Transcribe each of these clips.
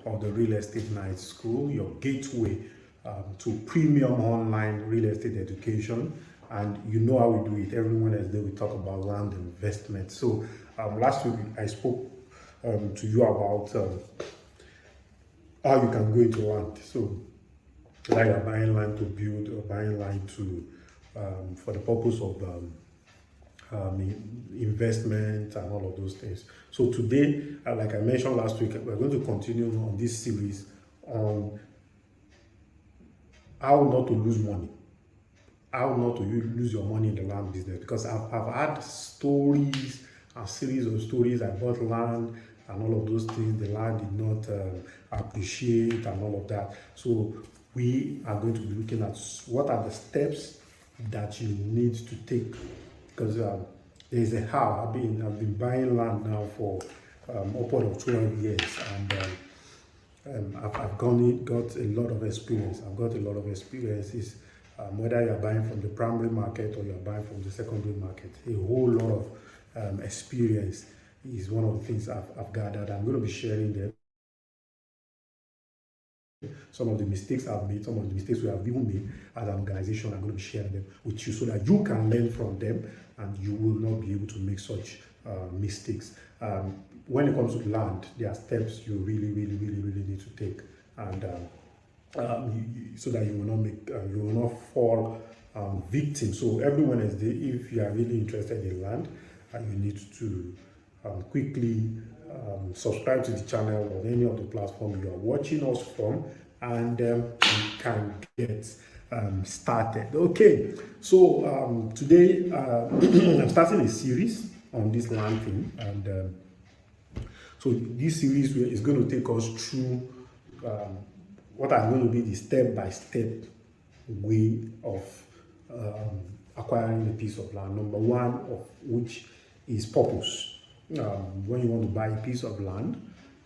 of the Real Estate Night School, your gateway to premium online real estate education. And you know how we do it. Every Wednesday we talk about land investment. So last week I spoke to you about how you can go into land. So like you're buying land to build or buying land to for the purpose of investment and all of those things. So today, like I mentioned last week, we're going to continue on this series on how not to lose money, how not to lose your money in the land business. Because I've had stories, a series of stories. I bought land and all of those things. The land did not appreciate and all of that. So we are going to be looking at what are the steps that you need to take, because there is a how. I've been buying land now for upward of 12 years, and I've got a lot of experience. I've got a lot of experiences, whether you're buying from the primary market or you're buying from the secondary market. A whole lot of experience is one of the things I've gathered. I'm going to be sharing them. Some of the mistakes I've made, some of the mistakes we have even made as an organization, I'm going to be sharing them with you so that you can learn from them and you will not be able to make such mistakes. When it comes to land, there are steps you really need to take, and so that you will not make you will not fall victim. So every Wednesday, if you are really interested in land, you need to quickly subscribe to the channel on any of the platforms you are watching us from, and you can get started. Okay, so today I'm starting a series on this land thing, and so this series is going to take us through what are going to be the step-by-step way of acquiring a piece of land. Number one of which is purpose. When you want to buy a piece of land,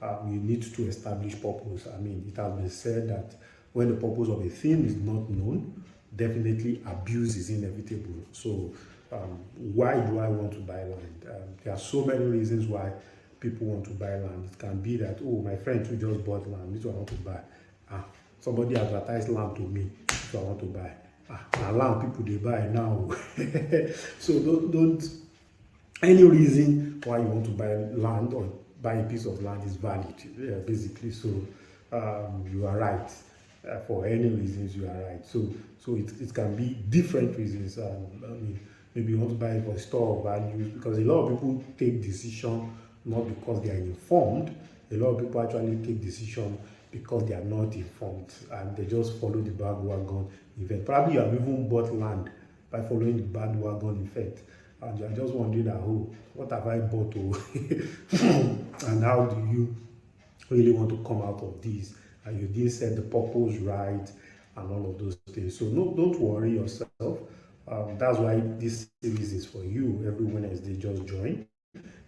you need to establish purpose. I mean, it has been said that when the purpose of a thing is not known, definitely abuse is inevitable. So why do I want to buy land? There are so many reasons why people want to buy land. It can be that, oh, my friend who just bought land, this is what I want to buy. Somebody advertised land to me, this is what I want to buy. Now land people they buy now. So don't any reason why you want to buy land or buy a piece of land is valid, basically. So you are right. For any reasons, you are right. So it can be different reasons. I mean, maybe you want to buy it for a store of values, because a lot of people take decision not because they are informed. A lot of people actually take decision because they are not informed, and they just follow the bandwagon event. Probably you have even bought land by following the bandwagon effect, and you're just wondering, oh, what have I bought? And how do you really want to come out of this? And you didn't set the purpose right and all of those things. So don't worry yourself. That's why this series is for you. Every Wednesday, just join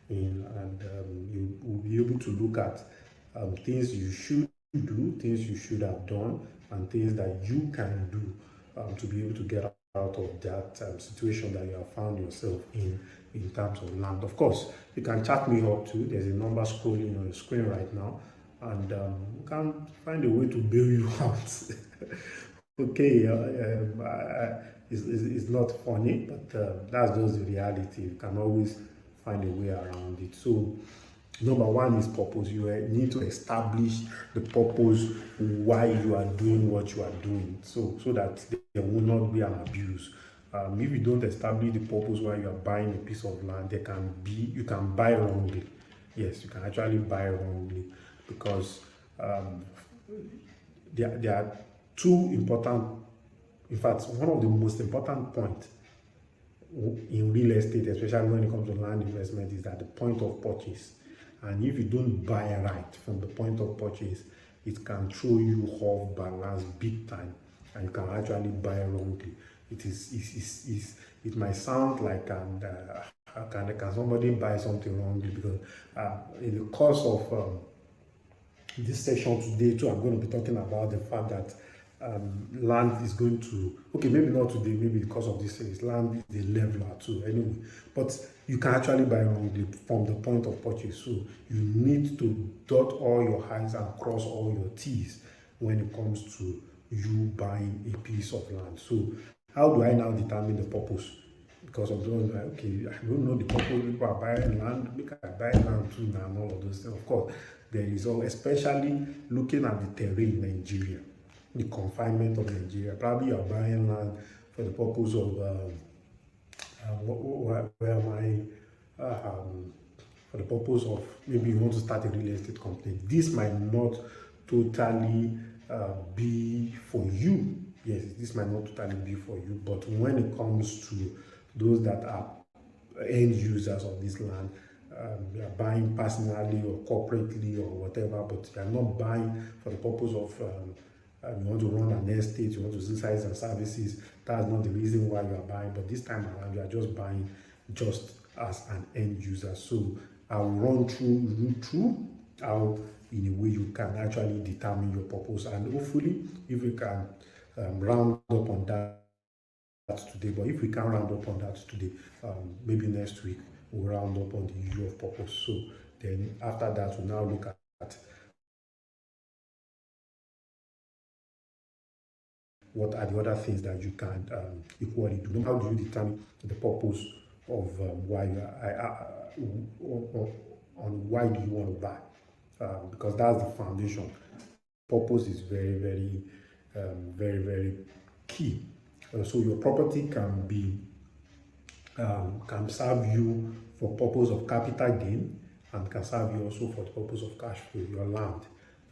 in, and you will be able to look at things you should do, things you should have done, and things that you can do to be able to get out of that situation that you have found yourself in terms of land. Of course, you can chat me up too. There's a number scrolling on your screen right now, and you can find a way to bail you out. Okay, it's not funny, but that's just the reality. You can always find a way around it. So number one is purpose. You need to establish the purpose why you are doing what you are doing, so that there will not be an abuse. If you don't establish the purpose why you are buying a piece of land, you can buy wrongly. Yes, you can actually buy wrongly, because there are two important, in fact, one of the most important points in real estate, especially when it comes to land investment, is at the point of purchase. And if you don't buy right from the point of purchase, it can throw you off balance big time, and you can actually buy wrongly. It might sound like can somebody buy something wrongly, because in the course of this session today too, I'm going to be talking about the fact that land is going to, okay, maybe not today, maybe because of this series, land is a leveler too anyway. But you can actually buy wrongly from the point of purchase. So you need to dot all your I's and cross all your T's when it comes to you buying a piece of land. So how do I now determine the purpose? Because of those, like, okay, I don't know the purpose. People are buying land, we can buy land too now, and all of those things. Of course, there is all, especially looking at the terrain in Nigeria, the confinement of Nigeria. Probably you're buying land for the purpose of for the purpose of maybe you want to start a real estate company. This might not totally be for you. Yes, this might not totally be for you, but when it comes to those that are end users of this land, you are buying personally or corporately or whatever, but you are not buying for the purpose of you want to run an estate, you want to exercise and services. That's not the reason why you are buying, but this time around you are just buying just as an end user. So I'll run through how in a way you can actually determine your purpose, and hopefully if we can round up on that today. But if we can round up on that today, maybe next week we'll round up on the issue of purpose. So then after that we'll now look at what are the other things that you can equally do. How do you determine the purpose of why on why do you want to buy? Because that's the foundation. Purpose is very, very key. So your property can be can serve you for purpose of capital gain, and can serve you also for the purpose of cash flow. Your land,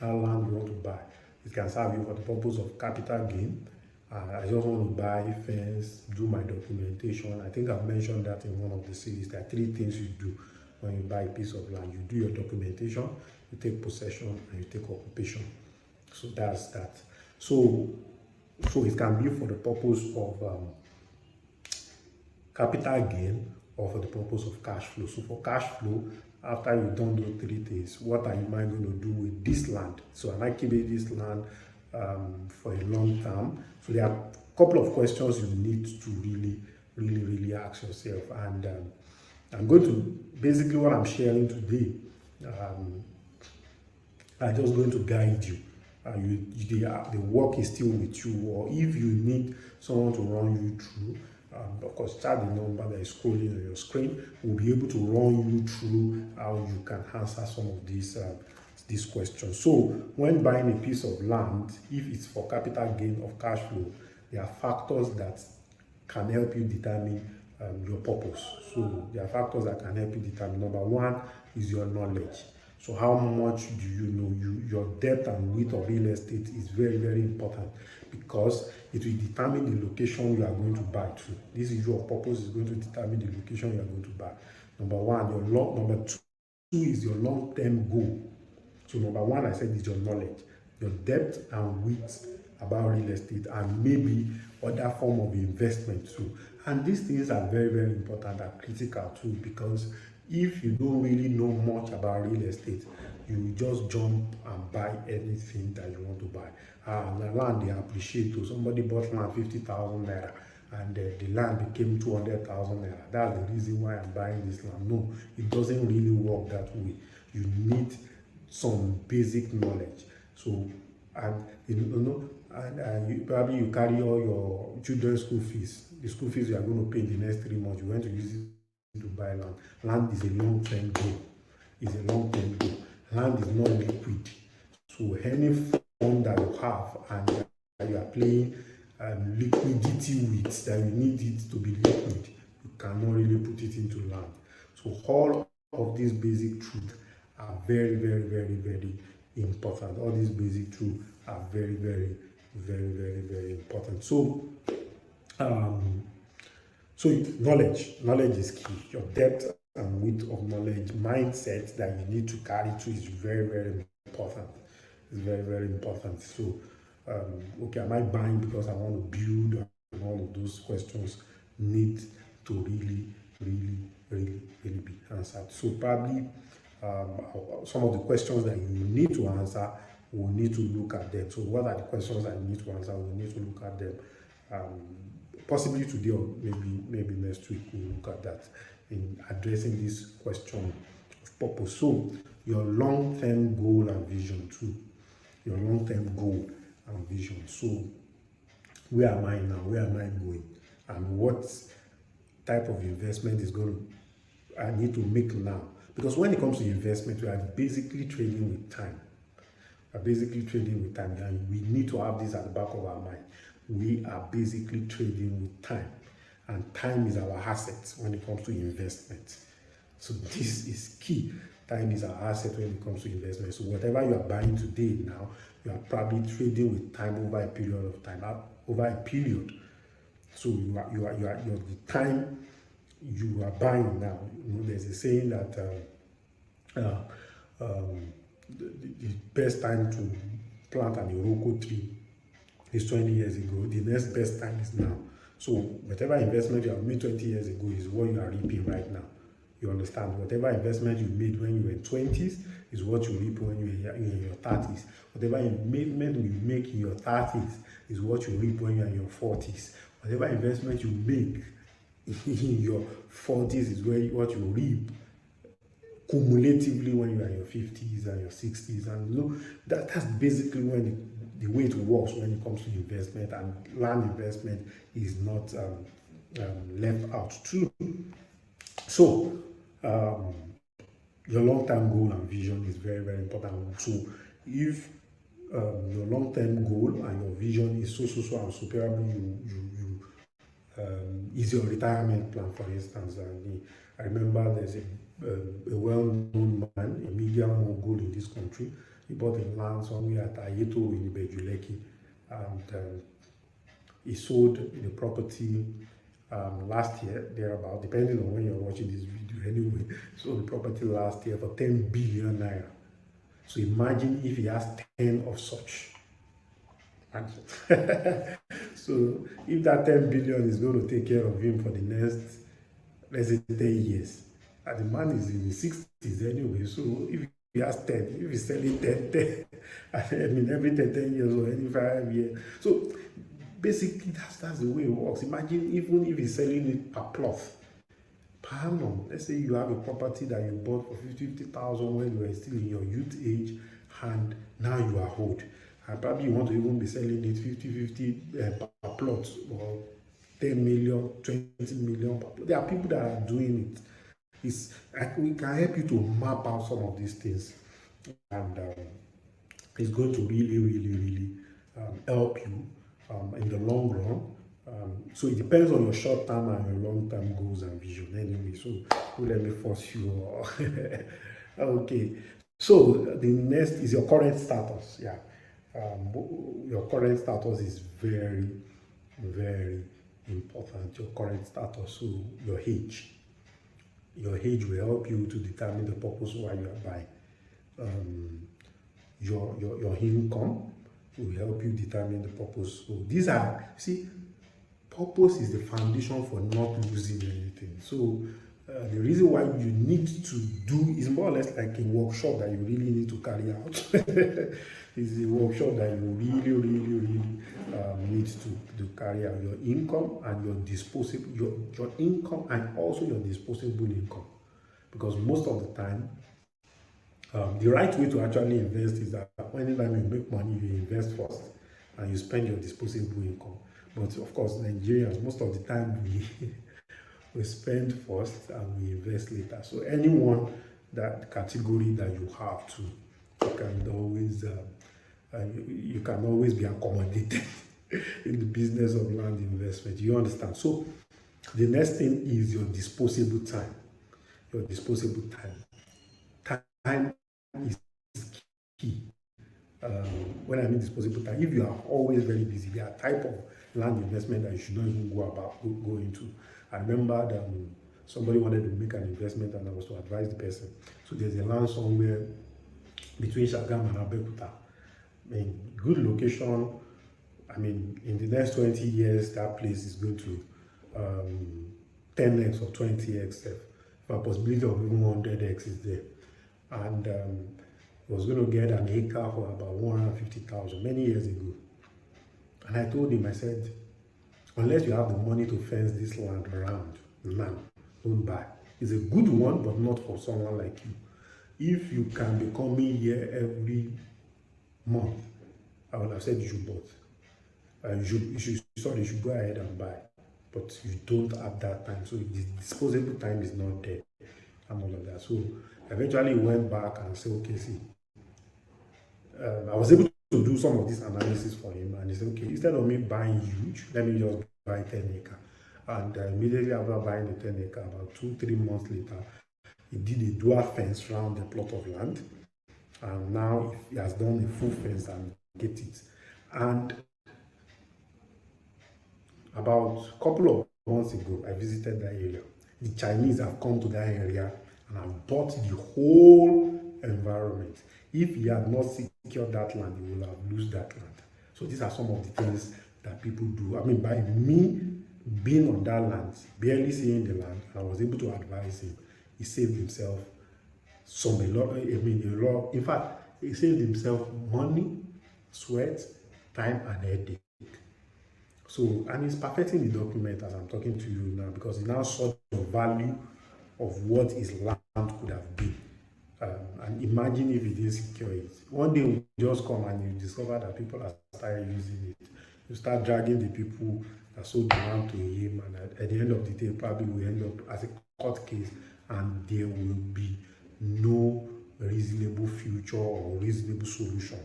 that land you want to buy, it can serve you for the purpose of capital gain. I just want to buy fence, do my documentation. I think I've mentioned that in one of the series. There are 3 things you do when you buy a piece of land. You do your documentation, you take possession, and you take occupation. So that's that. So it can be for the purpose of capital gain or for the purpose of cash flow. So for cash flow, after you've done those 3 things, what are you going to do with this land? So am I keeping this land for a long term? So there are a couple of questions you need to really ask yourself. And I'm going to, basically what I'm sharing today, I'm just going to guide you. The work is still with you, or if you need someone to run you through, of course, chat the number that is scrolling on your screen. We'll be able to run you through how you can answer some of these questions. So when buying a piece of land, if it's for capital gain or cash flow, there are factors that can help you determine your purpose. So there are factors that can help you determine. Number 1 is your knowledge. So how much do you know? Your depth and width of real estate is very important, because it will determine the location you are going to buy to. This issue of purpose is going to determine the location you are going to buy. Number 1, number 2 is your long-term goal. So number 1, I said, is your knowledge, your depth and width about real estate, and maybe other form of investment too. And these things are very important and critical too, because if you don't really know much about real estate, you just jump and buy anything that you want to buy. The land, they appreciate too. Somebody bought land 50,000 naira, and the land became 200,000 naira. That's the reason why I'm buying this land. No, it doesn't really work that way. You need some basic knowledge. So, and probably you carry all your children's school fees, the school fees you are going to pay in the next 3 months. You want to use it to buy land. Land is a long-term goal. Land is not liquid. So any fund that you have and that you are playing liquidity with, that you need it to be liquid, you cannot really put it into land. So all of these basic truths are very important. All these basic truths are very important. So knowledge is key. Your depth and width of knowledge, mindset that you need to carry to is very important. It's very important. So okay, am I buying because I want to build? And all of those questions need to really be answered. So probably some of the questions that you need to answer, we'll need to look at them. So what are the questions that you need to answer? We'll need to look at them. Possibly today, or maybe next week we'll look at that. in addressing this question of purpose. So your long-term goal and vision too. Your long-term goal and vision. So where am I now? Where am I going? And what type of investment is going to I need to make now? Because when it comes to investment, we are basically trading with time. We are basically trading with time, and we need to have this at the back of our mind. We are basically trading with time, and time is our asset when it comes to investment. So this is key. Time is our asset when it comes to investment. So whatever you are buying today now, you are probably trading with time over a period of time, over a period. So the time you are buying now. There's a saying that the best time to plant an Iroko tree is 20 years ago. The next best time is now. So whatever investment you have made 20 years ago is what you are reaping right now. You understand? Whatever investment you made when you were in 20s is what you reap when you are in your 30s. Whatever investment you make in your 30s is what you reap when you are in your 40s. Whatever investment you make in your 40s is what you reap cumulatively when you are in your 50s and your 60s. And that's basically when the way it works when it comes to investment, and land investment is not left out too. So your long-term goal and vision is very, very important. So if your long-term goal and your vision is so and so probably is your retirement plan, for instance. And I remember there's a well-known man, a media mogul in this country. He bought a land somewhere at Ayeto in Ibejuleki, and he sold the property last year, thereabout, depending on when you're watching this video anyway. Sold the property last year for 10 billion naira. So imagine if he has 10 of such. So if that 10 billion is going to take care of him for the next, let's say, 10 years, and the man is in his 60s anyway, so if he has 10, if he's selling 10, I mean, every 10 years or any 5 years. So basically, that's the way it works. Imagine even if he's selling it per plot, per annum. Let's say you have a property that you bought for 50,000 when you were still in your youth age, and now you are old. And probably you want to even be selling it 50-50 per plot, or 10 million, 20 million per plot. There are people that are doing it. We can help you to map out some of these things, and it's going to really help you in the long run. So it depends on your short-term and your long-term goals and vision anyway. So don't let me force you. Okay. So the next is your current status. Yeah. Your current status is very, very important. Your current status. So your age. Your age will help you to determine the purpose why you are buying. Your income will help you determine the purpose. So these are, see, purpose is the foundation for not losing anything. So the reason why you need to do is more or less like a workshop that you really need to carry out. It's a workshop that you really need to carry out. Your income and your disposable, your income and also your disposable income. Because most of the time, the right way to actually invest is that whenever you make money, you invest first and you spend your disposable income. But of course, Nigerians, most of the time, we spend first and we invest later. So anyone that category that you have to, you can always be accommodated in the business of land investment. You understand? So the next thing is your disposable time. Your disposable time. Time is key. When I mean disposable time, if you are always very busy, there are type of land investment that you should not even go into. I remember that somebody wanted to make an investment and I was to advise the person. So there's a land somewhere between Shagam and Abeokuta. I mean, good location. I mean, in the next 20 years, that place is going to 10x or 20x. A possibility of even 100x is there. And was going to get an acre for about 150,000 many years ago. And I told him, I said, unless you have the money to fence this land around, man, don't buy. It's a good one, but not for someone like you. If you can be coming here every month, I would have said you should both. You should go ahead and buy, but you don't have that time, so the disposable time is not there and all of that. So eventually went back and said, okay, see, I was able to do some of this analysis for him, and he said, okay, instead of me buying huge, let me just buy 10 acre. And immediately after buying the 10 acre, about 2-3 months later, he did a dual fence around the plot of land, and now he has done a full fence and get it. And about a couple of months ago, I visited that area. The Chinese have come to that area and have bought the whole environment. If he had not secured that land, he will have lost that land. So these are some of the things that people do. I mean, by me being on that land, barely seeing the land, I was able to advise him. He saved himself a lot. In fact, he saved himself money, sweat, time, and headache. So, and he's perfecting the document as I'm talking to you now, because he now saw the value of what his land could have been. And imagine if he didn't secure it. One day you just come and you discover that people are started using it. You start dragging the people that sold the land to him, and at the end of the day, probably will end up as a court case, and there will be no reasonable future or reasonable solution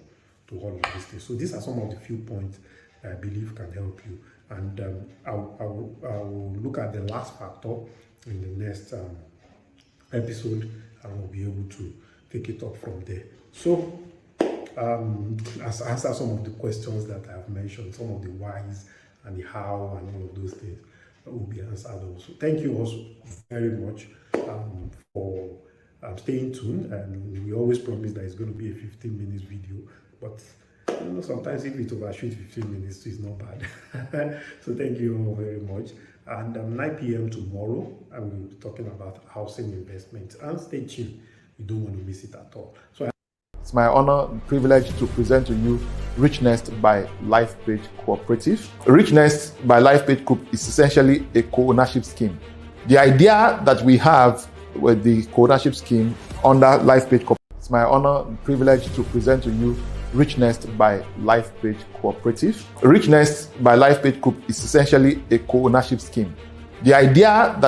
to all of these things. So these are some of the few points I believe can help you. And I will look at the last factor in the next episode, and we'll be able to take it up from there. So answer some of the questions that I have mentioned, some of the whys and the how and all of those things that will be answered also. Thank you also very much for staying tuned, and we always promise that it's going to be a 15-minute video, but you know, sometimes if it overshoot 15 minutes, it's not bad. So thank you all very much. And 9 p.m. tomorrow, I will be talking about housing investments. And stay tuned. You don't want to miss it at all. So it's my honor and privilege to present to you Richnest by LifePage Cooperative. Richnest by LifePage Coop is essentially a co-ownership scheme. The idea that we have with the co-ownership scheme under LifePage Cooperative, it's my honor and privilege to present to you Richnest by LifePage Cooperative. Richnest by LifePage Coop is essentially a co-ownership scheme. The idea that